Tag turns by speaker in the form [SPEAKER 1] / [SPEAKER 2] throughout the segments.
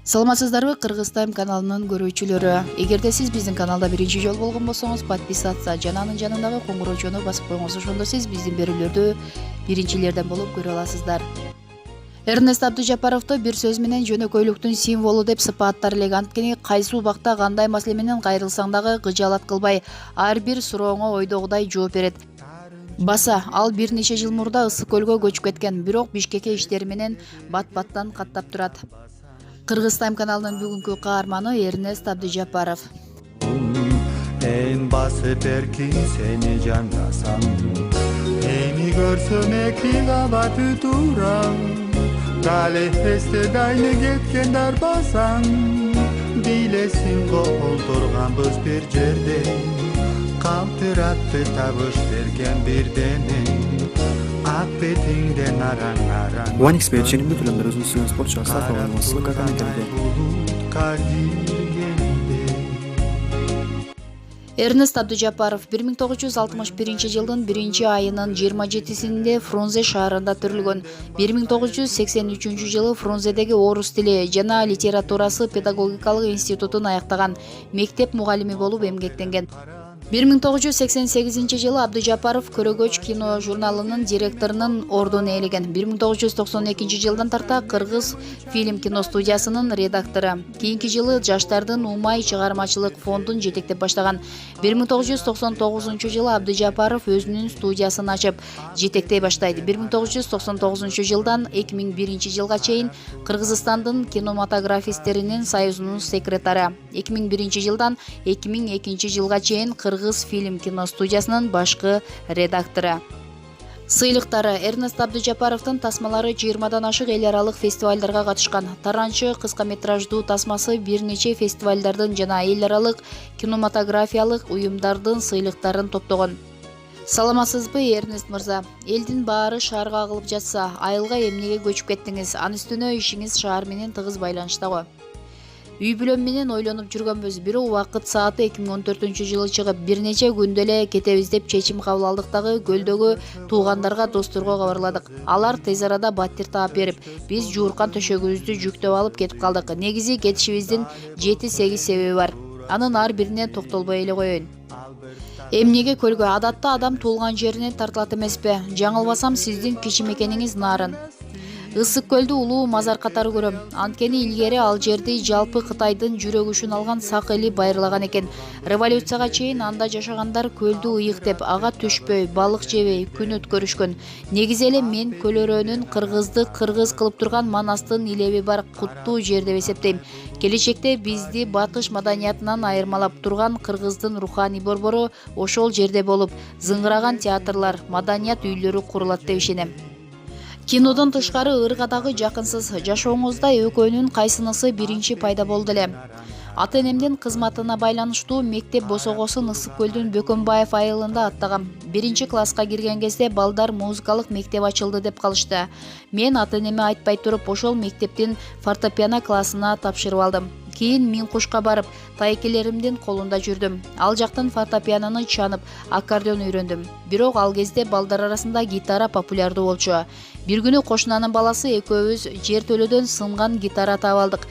[SPEAKER 1] Саламатсыздарбы, Кыргыз Тайм каналынын көрүүчүлөрү. Эгерде сиз биздин каналда биринчи жолу болгон болсоңуз, подписаться жананын жанындагы коңгуроочуну басып коюңуз. Ошондо сиз биздин берүүлөрдү биринчилерден болуп көрө аласыздар. ЭРНЕСТ АБДЫЖАПАРОВду бир сөз менен жөнөкөйлүктүн символу деп сыпаттар элек. Анткени кайсы убакта кандай маселе менен кайрылсаң дагы кыжаалат кылбай, ар бир сурооңо ойдогудай жооп берет. Баса, ал бир нече жыл мурда Ысык-Көлгө көчүп кеткен, бирок Бишкекке иштери менен бат-баттан каттап турат. Кыргыз Тайм каналынын бүгүнкү каарманы ЭРНЕСТ АБДыЖАПАРОВ.
[SPEAKER 2] En basıp erkin seni canlasam, eni görsem eki kabatı duram, kaleheste dayını getken darbasan, bilesin koldurgan biz bir jerde, kaltırattı tabuş vergen bir dene.
[SPEAKER 3] One Expedition'in bütün ömrünün suyun sporcu asla olması kadar geldi.
[SPEAKER 1] ЭРНЕСТ АБДыЖАПАРОВ 1961-жылдын 1-айынын 27-синде Фрунзе шаарында төрүлгөн. 1983-жылы Фрунзедеги орус тили жана литературасы педагогикалык институтун аяктаган, мектеп мугалими болуп эмгектенген. 1988-жылы АБДыЖАПАРОВ Көрөгөч Кино журналынын директорунун ордун ээлеген. 1992-жылдан тарта Кыргыз фильм кино студиясынын редактору. Кийинки жылы Жаштардын Умай чыгармачылык фондун жетектеп баштаган. 1999-жылы АБДыЖАПАРОВ өзүнүн студиясын ачып, жетектей баштайт. 1999-жылдан 2001-жылга чейин Кыргызстандын кинематографисттеринин союзунун секретары. 2001-жылдан 2002-жылга чейин Кыргыз фильм кино студиясынын башкы редактору. Сыйлыктары: ЭРНЕСТ АБДыЖАПАРОВдун тасмалары 20дан ашык эл аралык фестивалдарга катышкан. Таранчы кыска метраждуу тасмасы бир нече фестивалдардын жана эл аралык кинематографиялык уюмдардын сыйлыктарын топтогон. Саламатсызбы, ЭРНЕСТ мырза? Элдин баары шаарга агылып жатса, айылга эмнеге көчүп кеттиңиз? Анын үстүнө ишиңиз шаар менен тыгыз байланыштагы. Үй бүлөм менен ойлонуп жүргөнбүз. Бирок убакыт сааты 2014-жылы чыгып, бир нече күндө эле кетебиз деп чечим кабыл алдык дагы көлдөгү туугандарга, досторго кабарладык. Алар тез арада баттер таап берип, биз жууркан төшөгүбүздү жүктөп алып кетип калдык. Негизи кетишибиздин 7-8 себеби бар. Анын ар бирине токтолбой эле коеюн. Эмнеге көлгө? Адатта адам туулган жерине тартылат эмеспи? Жаңылбасам, сиздин кичи мекениңиз Нарын. Ысык-Көлдү улуу мазар катары көрөм. Анткени илгери ал жерди жалпы Кытайдын жүрөк учун алган сак эли байырлаган экен. Революцияга чейин анда жашагандар көлдү ыйык деп, ага түшпөй, балык жебей күн өткөрүшкөн. Негизи эле мен көлөрөнүн кыргызды кыргыз кылып турган Манастын илеби бар куттуу жер деп эсептейм. Келечекте бизди батыш маданиятынан айырмалап турган кыргыздын руханий борбору ошол жерде болуп, зыңгыраган театрлар, маданият үйлөрү курулат деп ишенем. Кинодон тышкары ыргадагы жакынсыз жашооңузда экөөнүн кайсынысы биринчи пайда болду эле? Ата-энемдин кызматына байланыштуу мектеп босогосун Ысык-Көлдүн Бөкөнбаев айылында аттагам. 1-класска кирген кезде балдар музыкалык мектеп ачылды деп калышты. Мен ата-энеме айтпай туруп ошол мектептин фортепиано классына тапшырып алдым. Кийин Минкушка барып, тайкелеримдин колунда жүрдүм. Ал жактан фортепианону чанып, аккордеон үйрөндүм. Бирок ал кезде балдар арасында гитара популярдуу болчу. Бир күнү кошунанын баласы экөөбүз жер төлөдөн сынган гитара таап алдык.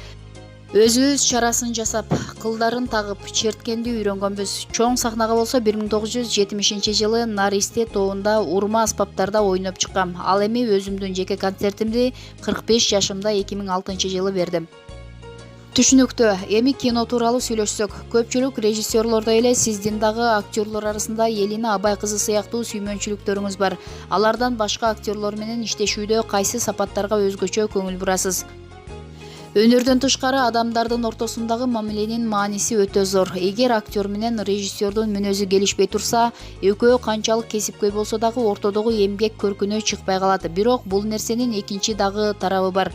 [SPEAKER 1] Өзүбүз чарасын жасап, кылдарын тагып, черткенди үйрөнгөнбүз. Чоң сахнага болсо 1970-жылы Наристе тоонда урма аспаптарда ойноп чыккам. Ал эми өзүмдүн жеке концертимди 45 жашымда 2006-жылы бердим. Түшүнүктүү. Эми кино тууралуу сүйлөшсөк, көпчүлүк режиссёрлордой эле сиздин дагы актерлор арасында Элина Абай кызы сыяктуу сүймөнчүлүктөрүңүз бар. Алардан башка актерлор менен иштешүүдө кайсы сапаттарга өзгөчө көңүл бурасыз? Өнөрдөн тышкары адамдардын ортосундагы мамиленин мааниси өтө зор. Эгер актер менен режиссердун мүнөзү келишпей турса, экөө канчалык кесипкөй болсо дагы ортодогу эмгек көркүнө чыкпай калат. Бирок бул нерсенин экинчи дагы тарабы бар.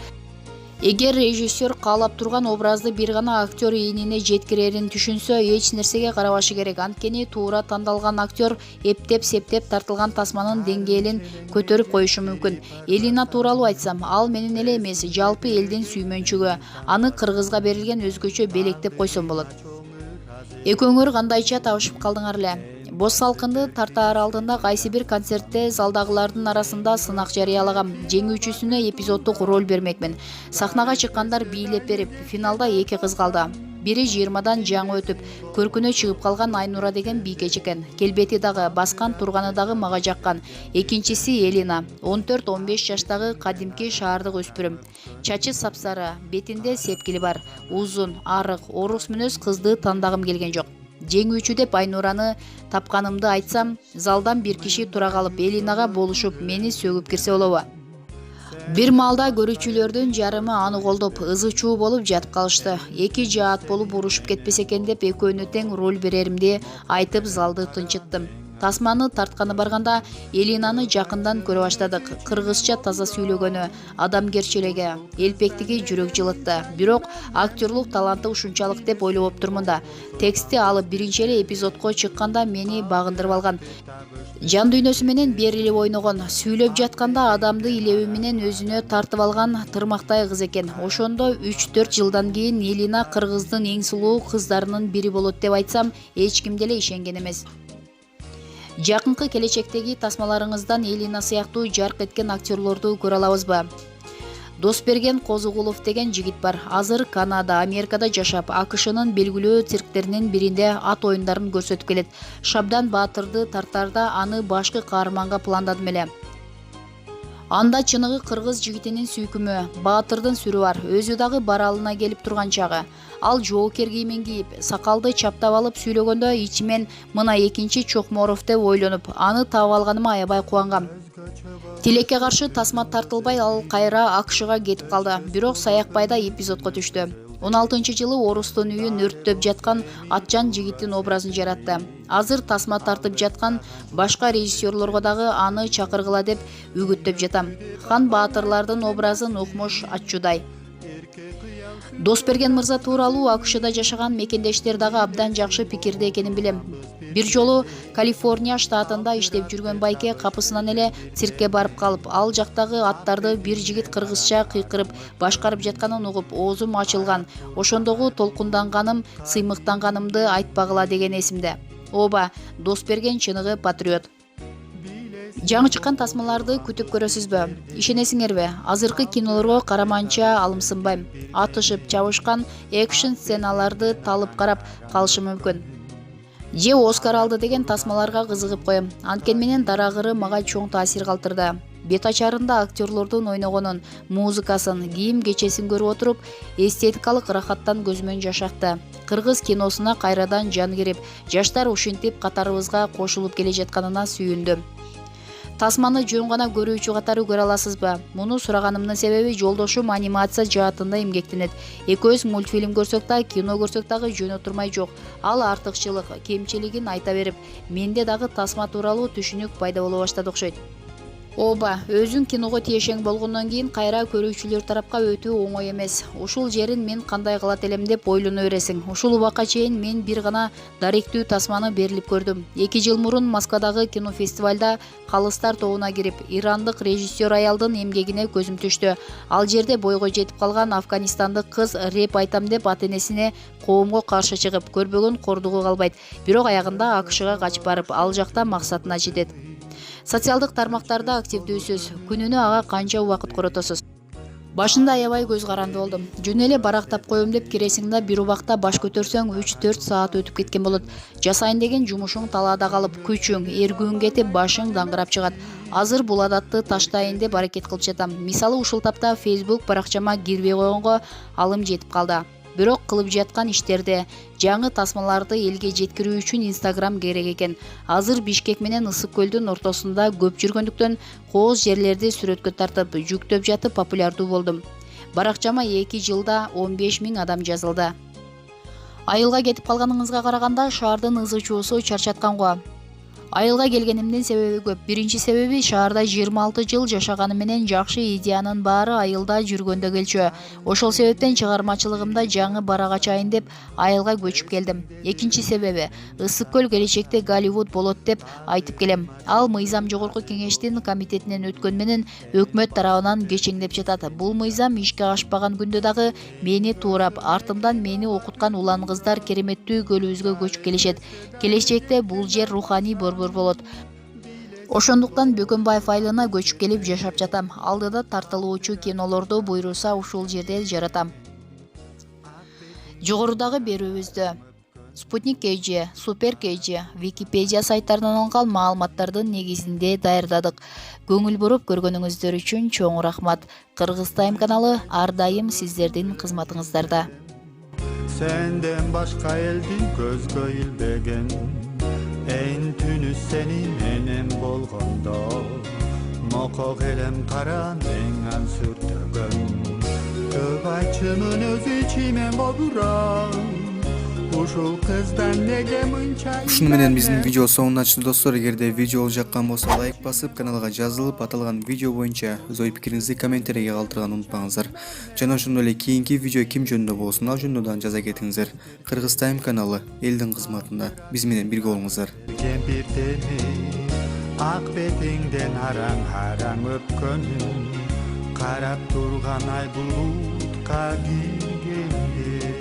[SPEAKER 1] Эгер режиссер каалап турган образды бир гана актер ийнине жеткирерин түшүнсө, эч нерсеге карабашы керек. Анткени туура тандалган актер эптеп-септеп тартылган тасманын деңгээлин көтөрүп коюшу мүмкүн. Элина тууралуу айтсам, ал менен эле эмес, жалпы элдин сүймөнчүгү. Аны Кыргызга берилген өзгөчө белектеп койсом болот. Экөөңөр кандайча табышып калдыңар эле? Боз салкынды тартаар алдында кайсы бир концертте залдагылардын арасында сынак жарыялагам. Жеңүүчүсүнө эпизоддук роль бермекмин. Сахнага чыккандар бийлеп берип, финалда 2 кыз калды. Бири 20дан жаңы өтүп, көркүнө чыгып калган Айнура деген бийкеч экен. Келбети дагы, баскан турганы дагы мага жаккан. Экинчиси Элина, 14-15 жаштагы кадимки шаардык өспүрүм. Чачы сапсары, бетинде сепкили бар, узун, арык, орус мүнөз кызды тандагым келген жок. Жеңүүчү деп Айнураны тапканымды айтсам, залдан бир киши тура калып, Элинага болушуп, мени сөгүп кирсе болобу? Бир маалда көрүүчүлөрдүн жарымы аны колдоп, ызы-чуу болуп жатып калышты. 2 жаат болуп урушуп кетпесе экен деп экөөнү тең роль береримди айтып залды тынчыттым. Тасманы тартканы барганда Элинаны жакындан көрө баштадык. Кыргызча таза сүйлөгөнү, адамгерчилиги, элпектиги жүрөк жылытты. Бирок актерлук таланты ушунчалык деп ойлоп турмун да. Тексти алып биринчи эле эпизодко чыкканда мени багындырып алган. Жан дүйнөсү менен берилип ойногон, сүйлөп жатканда адамды илеби менен өзүнө тартып алган тырмактай кыз экен. Ошондо 3-4 жылдан кийин Элина Кыргыздын эң сулуу кыздарынын бири болот деп айтсам, эч ким деле ишенген эмес. Жакынкы келечектеги тасмаларыңыздан Элина сыяктуу жарк эткен актерлорду көрө алабызбы? Досберген Козугулов деген жигит бар. Азыр Канада, Америкада жашап, АКШнын белгилүү цирктеринин биринде ат оюндарын көрсөтүп келет. Шабдан Баатырды тартарда аны башкы каарманга пландадым эле. Анда чыныгы кыргыз жигитинин сүйкүмү, Баатырдын сүрү бар. Өзү дагы баралына келип турган чагы. Ал жоокер кийимин кийип, сакалды чаптап алып сүйлөгөндө ичимен мына экинчи Чокморов деп ойлонуп, аны таап алганыма аябай кубангам. Тилекке каршы тасма тартылбай ал кайра АКШга кетип калды. Бирок Саякбайда эпизодко түштү. 16-жылы орустун үйүн өрттөп жаткан атжан жигиттин образын жаратты. Азыр тасма тартып жаткан башка режиссёрлорго дагы аны чакыргыла деп үгүттөп жатам. Хан Баатырлардын образын укмуш аччудай. Досберген мырза тууралуу АКШда жашаган мекендештер дагы абдан жакшы пикирде экенин билем. Бир жолу Калифорния штатында иштеп жүргөн байке капысынан эле циркке барып калып, ал жактагы аттарды бир жигит кыргызча кыйкырып башкарып жатканын угуп, оозум ачылган. Ошондогу толкунданганым, сыймыктанганымды айтпагыла деген эсимде. Оба, Досберген чыныгы патриот. Жаңы чыккан тасмаларды күтүп көрөсүзбү? Ишенесиңерби? Азыркы кинолорго караманча алымсынбайм. Атышып, чабышкан экшн сценаларды талып карап калышым мүмкүн. Же Оскар алды деген тасмаларга кызыгып коем. Анткени менен дараагыры мага чоң таасир калтырды. Бет ачарында актерлордун ойногонун, музыкасын, кийим-кечесин көрүп отуруп, эстетикалык рахаттан көзмөн жашакты. Кыргыз киносуна кайрадан жан кирип, жаштар ушинтип катарыбызга кошулуп келе жатканына сүйүндүм. Тасманы жөн гана көрүүчү катары көрө аласызбы? Муну сураганымдын себеби жолдошум анимация жаатында эмгектенет. Экөөбүз мультфильм көрсөк да, кино көрсөк дагы жөн отурмай жок. Ал артыкчылык, кемчилигин айта берип, менде дагы тасма тууралуу түшүнүк пайда боло баштады окшойт. Оба, өзүң киного тиешең болгондон кийин кайра көрүүчүлөр тарапка өтүү оңой эмес. Ушул жерин мен кандай кылат элем деп ойлоно бересиң. Ушул убакка чейин мен бир гана даректүү тасманы берилип көрдүм. 2 жыл мурун Москвадагы кинофестивалда Калыстар тобуна кирип, ирандык режиссёр аялдын эмгегине көзүм түштү. Ал жерде бойго жетип калган афганистандык кыз рэп айтам деп ата-энесине коомго каршы чыгып, көрбөгөн кордугу калбайт. Бирок аягында АКШга качып барып, ал жакта максатына жетет. Социалдык тармактарда активдүүсүз. Күнүнө ага канча убакыт коротосуз? Башында аябай көз каранды болдум. Жөн эле барактап коем деп киресиң да бир убакта баш көтөрсөң 3-4 саат өтүп кеткен болот. Жасайын деген жумушуң талаада калып, күчүң, эргүүң кетип, башың даңгырап чыгат. Азыр бул адатты таштайын деп аракет кылып жатам. Мисалы ушул тапта Facebook баракчама кирбей койгонго алым жетип калды. Бирок кылып жаткан иштерде жаңы тасмаларды элге жеткирүү үчүн Instagram керек экен. Азыр Бишкек менен Ысык-Көлдүн ортосунда көп жүргөндүктөн кооз жерлерди сүрөткө тартып, жүктөп жатып популярдуу болдум. Баракчама 2 жылда 15 000 адам жазылды. Айылга кетип калганыңызга караганда шаардын ызы-чуусу чарчаткан го. Айылга келгенимдин себеби көп. Биринчи себеби шаарда 26 жыл жашаганы менен жакшы идеянын баары айылда жүргөндө келчү. Ошол себептен чыгармачылыгымда жаңы барагач айын деп айылга көчүп келдим. Экинчи себеби Ысык-Көл келечекте ГОЛЛИВУД болот деп айтып келем. Ал мыйзам жогорку кеңештин комитетинен өткөн менен өкмөт тарабынан кечеңдеп жатат. Бул мыйзам ишке ашпаган күндө дагы мени туурап, артымдан мени окуткан улан кыздар кереметтүү көлүбүзгө көчүп келишет. Келечекте бул жер руханий борбор болот. Ошондуктан Бөкөнбаев айылына көчүп келип жашап жатам. Алдыда тартылуучу кинолорду буйруса ушул жерде жаратам. Жогорудагы берүүбүздө Спутник KG, Супер KG, Википедия сайттарынан алынган маалыматтардын негизинде даярдадык. Көңүл буруп көргөнүңүздөр үчүн чоң рахмат. Кыргыз Тайм каналы ар дайым сиздердин кызматыңыздарда.
[SPEAKER 2] Senden başka eldi gözgö ilbegen En tünü seni menen bolgondo Moko gelem kara mengan sürtөгөн Көп ayçımın öz içime boburan Ушул кыздан неге мынча
[SPEAKER 3] Ушуну менен биздин видео соңуна чыкты достор. Эгерде видео жаккан болсо лайк басып, каналга жазылып, аталган видео боюнча өз ой пикириңизди комментарийге калтырганды унутпаңыздар. Жана ошондой эле кийинки видео ким жөнүндө болсун, ал жөнүндө дагы жаза кетиңиздер. Кыргыз Тайм каналы Элдин кызматында биз менен бирге болуңуздар.
[SPEAKER 2] Ак бетиңден араң өпкөнүм Карап турган ай булутка кийгенде